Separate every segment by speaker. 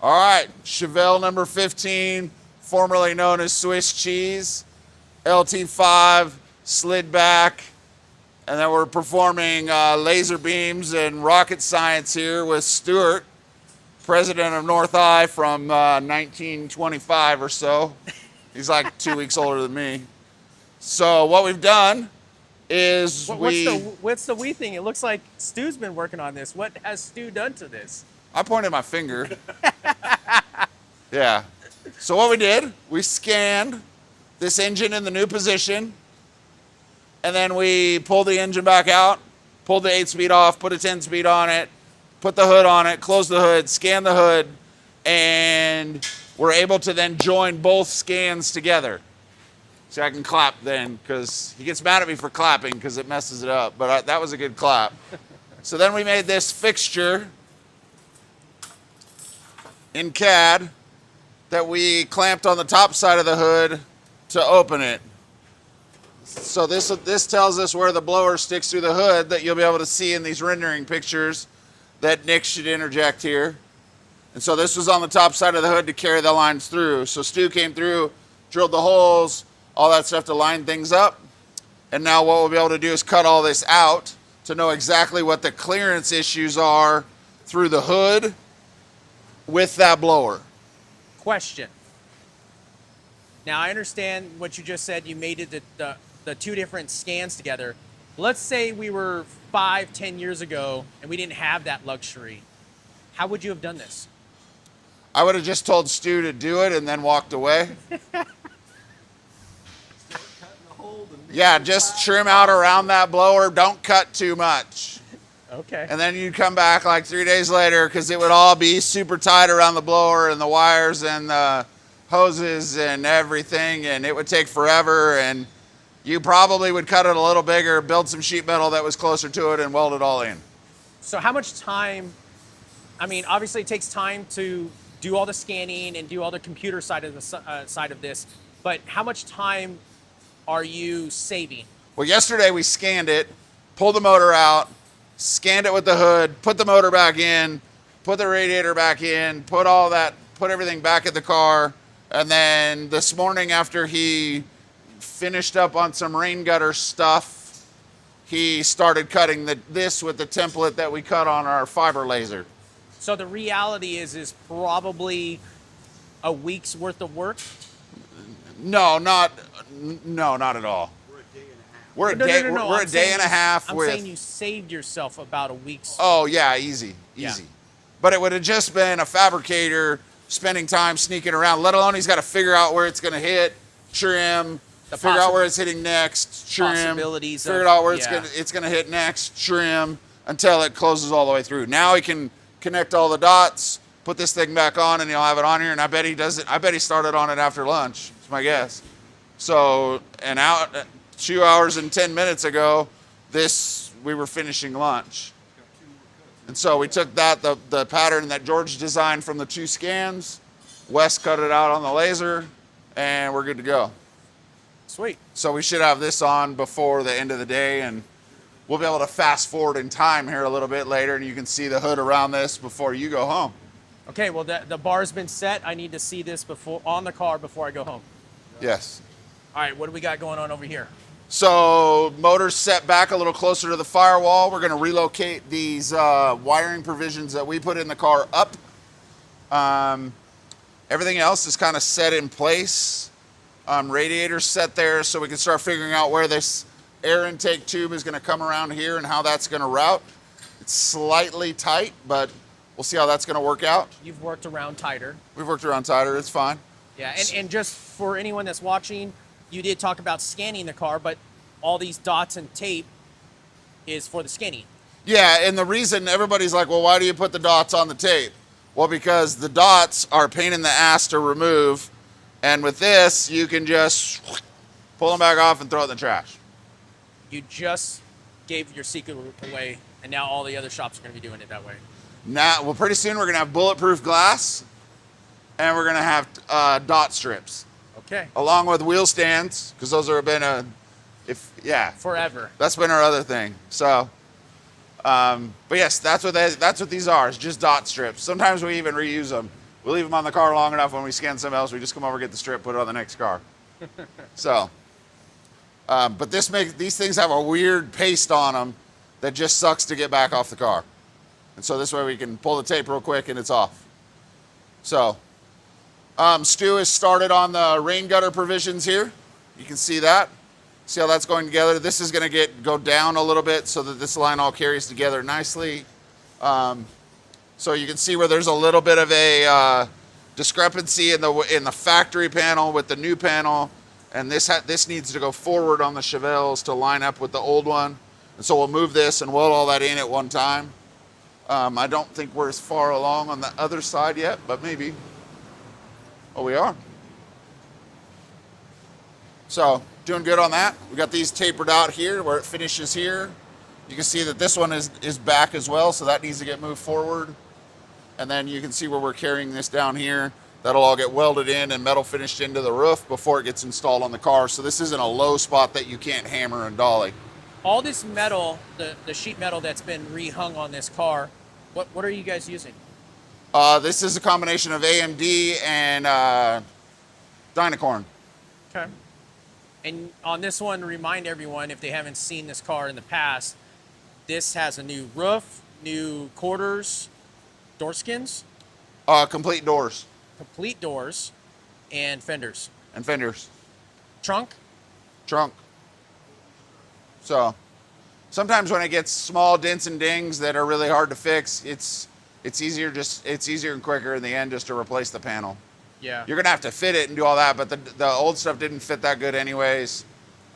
Speaker 1: All right, Chevelle number 15, formerly known as Swiss cheese, LT5, slid back, and then we're performing laser beams and rocket science here with Stuart, president of North Eye from 1925 or so. He's like 2 weeks older than me. So what we've done is
Speaker 2: what's the we thing? It looks like Stu's been working on this. What has Stu done to this?
Speaker 1: I pointed my finger. Yeah. So what we did, we scanned this engine in the new position, and then we pulled the engine back out, pulled the 8-speed off, put a 10-speed on it, put the hood on it, closed the hood, scanned the hood, and we're able to then join both scans together. See, I can clap then, because he gets mad at me for clapping because it messes it up, but that was a good clap. So then we made this fixture in CAD that we clamped on the top side of the hood to open it. So this tells us where the blower sticks through the hood that you'll be able to see in these rendering pictures that Nick should interject here. And so this was on the top side of the hood to carry the lines through. So Stu came through, drilled the holes, all that stuff to line things up. And now what we'll be able to do is cut all this out to know exactly what the clearance issues are through the hood with that blower.
Speaker 2: Question. Now I understand what you just said. You made it the two different scans together. Let's say we were 5-10 years ago and we didn't have that luxury. How would you have done this?
Speaker 1: I would have just told Stu to do it and then walked away. Yeah, just trim out around that blower. Don't cut too much.
Speaker 2: Okay.
Speaker 1: And then you'd come back like 3 days later because it would all be super tight around the blower and the wires and the hoses and everything, and it would take forever, and you probably would cut it a little bigger, build some sheet metal that was closer to it, and weld it all in.
Speaker 2: So how much time, I mean, obviously it takes time to do all the scanning and do all the computer side of this, but how much time are you saving?
Speaker 1: Well, yesterday we scanned it, pulled the motor out, scanned it with the hood, put the motor back in, put the radiator back in, put everything back in the car. And then this morning after he finished up on some rain gutter stuff, he started cutting this with the template that we cut on our fiber laser.
Speaker 2: So the reality is probably a week's worth of work?
Speaker 1: No, not at all. We're a day and a half.
Speaker 2: I'm saying you saved yourself about a week's.
Speaker 1: Oh yeah, easy.
Speaker 2: Yeah.
Speaker 1: But it would have just been a fabricator spending time sneaking around, let alone he's got to figure out where it's going to hit, trim, figure out where it's hitting next, trim, figure out where it's going to hit next, trim, until it closes all the way through. Now he can connect all the dots, put this thing back on, and he'll have it on here, and I bet he does it. I bet he started on it after lunch. That's my guess. So, 2 hours and 10 minutes ago, we were finishing lunch. And so we took the pattern that George designed from the 2 scans, Wes cut it out on the laser, and we're good to go.
Speaker 2: Sweet.
Speaker 1: So we should have this on before the end of the day, and we'll be able to fast forward in time here a little bit later, and you can see the hood around this before you go home.
Speaker 2: Okay, well the bar's been set. I need to see this on the car before I go home.
Speaker 1: Yes.
Speaker 2: All right, what do we got going on over here?
Speaker 1: So motor's set back a little closer to the firewall. We're going to relocate these wiring provisions that we put in the car up. Everything else is kind of set in place. Radiator's set there so we can start figuring out where this air intake tube is going to come around here and how that's going to route. It's slightly tight, but we'll see how that's going to work out.
Speaker 2: You've worked around tighter.
Speaker 1: We've worked around tighter. It's fine.
Speaker 2: Yeah, and just for anyone that's watching, you did talk about scanning the car, but all these dots and tape is for the scanning.
Speaker 1: Yeah, and the reason everybody's like, well, why do you put the dots on the tape? Well, because the dots are a pain in the ass to remove, and with this, you can just pull them back off and throw it in the trash.
Speaker 2: You just gave your secret away, and now all the other shops are going to be doing it that way.
Speaker 1: Now, well, pretty soon we're going to have bulletproof glass, and we're going to have dot strips.
Speaker 2: Okay.
Speaker 1: Along with wheel stands, because those have been
Speaker 2: forever.
Speaker 1: That's been our other thing. So, but yes, that's what these are. It's just dot strips. Sometimes we even reuse them. We leave them on the car long enough. When we scan something else, we just come over, get the strip, put it on the next car. So, but these things have a weird paste on them that just sucks to get back off the car. And so this way we can pull the tape real quick and it's off. So, Stu has started on the rain gutter provisions here. You can see that. See how that's going together? This is going to go down a little bit so that this line all carries together nicely. So you can see where there's a little bit of a discrepancy in the factory panel with the new panel, and this needs to go forward on the Chevelles to line up with the old one. And so we'll move this and weld all that in at one time. I don't think we're as far along on the other side yet, but maybe. Oh, we are. So doing good on that. We got these tapered out here where it finishes here. You can see that this one is back as well, so that needs to get moved forward. And then you can see where we're carrying this down here. That'll all get welded in and metal finished into the roof before it gets installed on the car. So this isn't a low spot that you can't hammer and dolly.
Speaker 2: All this metal, the sheet metal that's been rehung on this car, what are you guys using?
Speaker 1: This is a combination of AMD and Dynacorn.
Speaker 2: Okay. And on this one, remind everyone, if they haven't seen this car in the past, this has a new roof, new quarters, door skins?
Speaker 1: Complete doors.
Speaker 2: Complete doors and fenders.
Speaker 1: And fenders.
Speaker 2: Trunk?
Speaker 1: Trunk. So sometimes when it gets small dents and dings that are really hard to fix, it's easier and quicker in the end just to replace the panel.
Speaker 2: Yeah.
Speaker 1: You're gonna have to fit it and do all that, but the old stuff didn't fit that good anyways.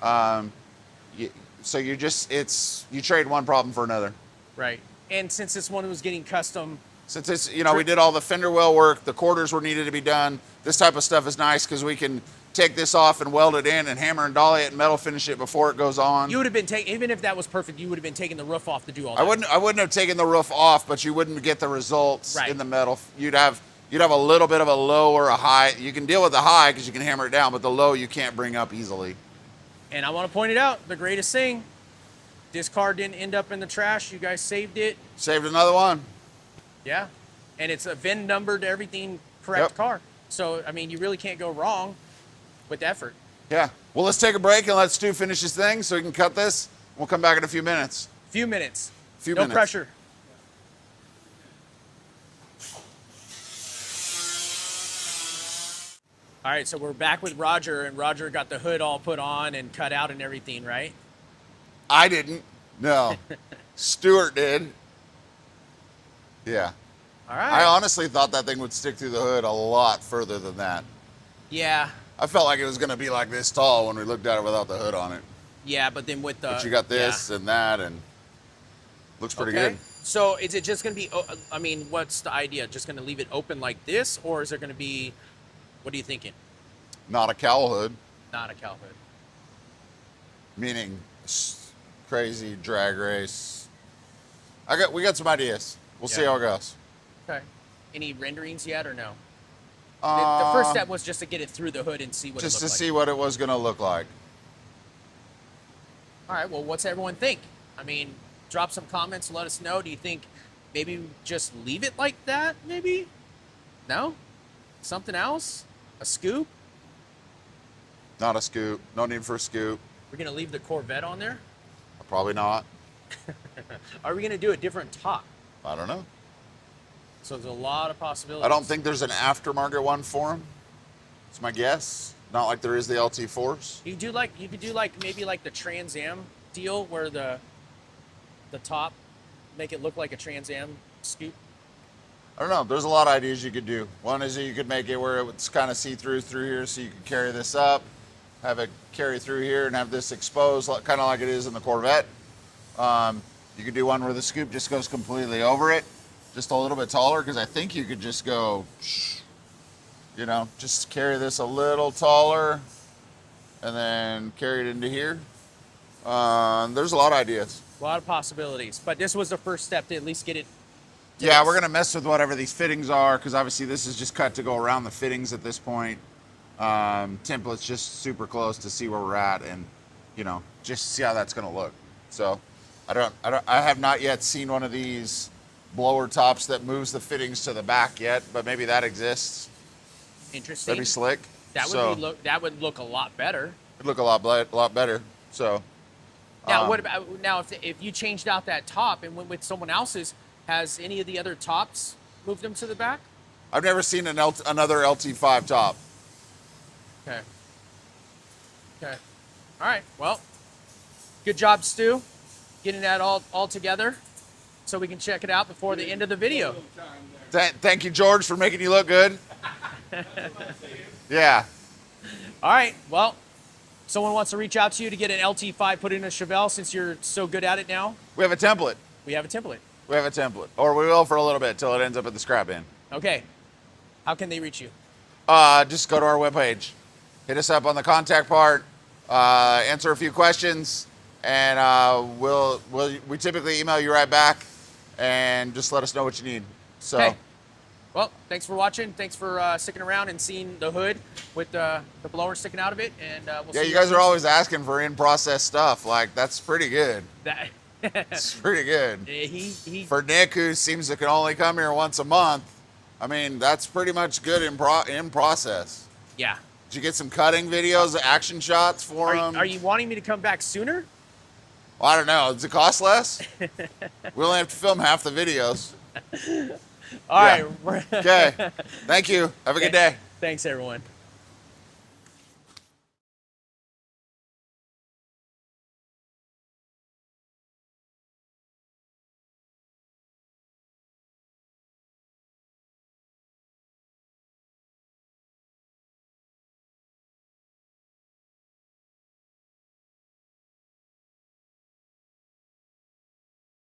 Speaker 1: So you trade one problem for another.
Speaker 2: Right. And since this one was getting custom.
Speaker 1: Since it's, we did all the fender well work, the quarters were needed to be done. This type of stuff is nice because we can take this off and weld it in and hammer and dolly it and metal finish it before it goes on.
Speaker 2: You would have been even if that was perfect, you would have been taking the roof off to do all that.
Speaker 1: I wouldn't have taken the roof off, but you wouldn't get the results in the metal. You'd have a little bit of a low or a high. You can deal with the high because you can hammer it down, but the low you can't bring up easily.
Speaker 2: And I want to point it out, the greatest thing, this car didn't end up in the trash. You guys saved it.
Speaker 1: Saved another one.
Speaker 2: Yeah. And it's a VIN numbered, everything correct car. So, I mean, you really can't go wrong with effort.
Speaker 1: Yeah. Well, let's take a break and let Stu finish his thing so we can cut this. We'll come back in a few minutes.
Speaker 2: Few minutes.
Speaker 1: Few minutes.
Speaker 2: No pressure. All right, so we're back with Roger, and Roger got the hood all put on and cut out and everything, right?
Speaker 1: I didn't. No. Stuart did. Yeah.
Speaker 2: All right.
Speaker 1: I honestly thought that thing would stick through the hood a lot further than that.
Speaker 2: Yeah.
Speaker 1: I felt like it was going to be like this tall when we looked at it without the hood on it.
Speaker 2: Yeah, but then with the...
Speaker 1: But you got this and that, and looks pretty good.
Speaker 2: So is it just going to be... I mean, what's the idea? Just going to leave it open like this, or is there going to be... What are you thinking?
Speaker 1: Not a cowl hood.
Speaker 2: Not a cowl hood.
Speaker 1: Meaning crazy drag race. We got some ideas. We'll see how it goes.
Speaker 2: Okay. Any renderings yet or no? The first step was just to get it through the hood and see what it looked like.
Speaker 1: Just to see what it was going to look like.
Speaker 2: All right. Well, what's everyone think? I mean, drop some comments. Let us know. Do you think maybe just leave it like that? Maybe? No? Something else? A scoop?
Speaker 1: Not a scoop. No need for a scoop.
Speaker 2: We're going to leave the Corvette on there?
Speaker 1: Probably not.
Speaker 2: Are we going to do a different top?
Speaker 1: I don't know.
Speaker 2: So there's a lot of possibilities.
Speaker 1: I don't think there's an aftermarket one for them. It's my guess. Not like there is the LT4s.
Speaker 2: You could do maybe like the Trans Am deal where the top make it look like a Trans Am scoop.
Speaker 1: I don't know. There's a lot of ideas you could do. One is that you could make it where it's kind of see-through here, so you could carry this up, have it carry through here, and have this exposed, kind of like it is in the Corvette. You could do one where the scoop just goes completely over it, just a little bit taller, because I think you could just go, just carry this a little taller, and then carry it into here. There's a lot of ideas.
Speaker 2: A lot of possibilities. But this was the first step to at least get it.
Speaker 1: Yeah, we're going to mess with whatever these fittings are, because obviously this is just cut to go around the fittings at this point. Template's just super close to see where we're at and, just see how that's going to look. So I have not yet seen one of these blower tops that moves the fittings to the back yet, but maybe that exists.
Speaker 2: Interesting.
Speaker 1: That'd be slick.
Speaker 2: That would that would look a lot better.
Speaker 1: It'd look a lot better. So
Speaker 2: now, what about if you changed out that top and went with someone else's? Has any of the other tops moved them to the back?
Speaker 1: I've never seen another LT5 top.
Speaker 2: Okay. Okay. All right. Well, good job, Stu, getting that all together so we can check it out before the end of the video.
Speaker 1: Thank you, George, for making you look good. Yeah.
Speaker 2: All right. Well, someone wants to reach out to you to get an LT5 put in a Chevelle since you're so good at it now.
Speaker 1: We have a template.
Speaker 2: We have a template.
Speaker 1: We have a template. Or we will for a little bit till it ends up at the scrap bin.
Speaker 2: Okay. How can they reach you?
Speaker 1: Just go to our webpage. Hit us up on the contact part. Answer a few questions. And we typically email you right back. And just let us know what you need. So.
Speaker 2: Okay. Well, thanks for watching. Thanks for sticking around and seeing the hood with the blower sticking out of it. And we'll see
Speaker 1: you guys are always asking for in-process stuff. Like, that's pretty good. It's pretty good. For Nick, who seems to can only come here once a month, I mean, that's pretty much good in process.
Speaker 2: Yeah.
Speaker 1: Did you get some cutting videos, action shots for him?
Speaker 2: Are you wanting me to come back sooner?
Speaker 1: Well, I don't know. Does it cost less? We only have to film half the videos.
Speaker 2: All right.
Speaker 1: Okay. Thank you. Have a good day.
Speaker 2: Thanks, everyone.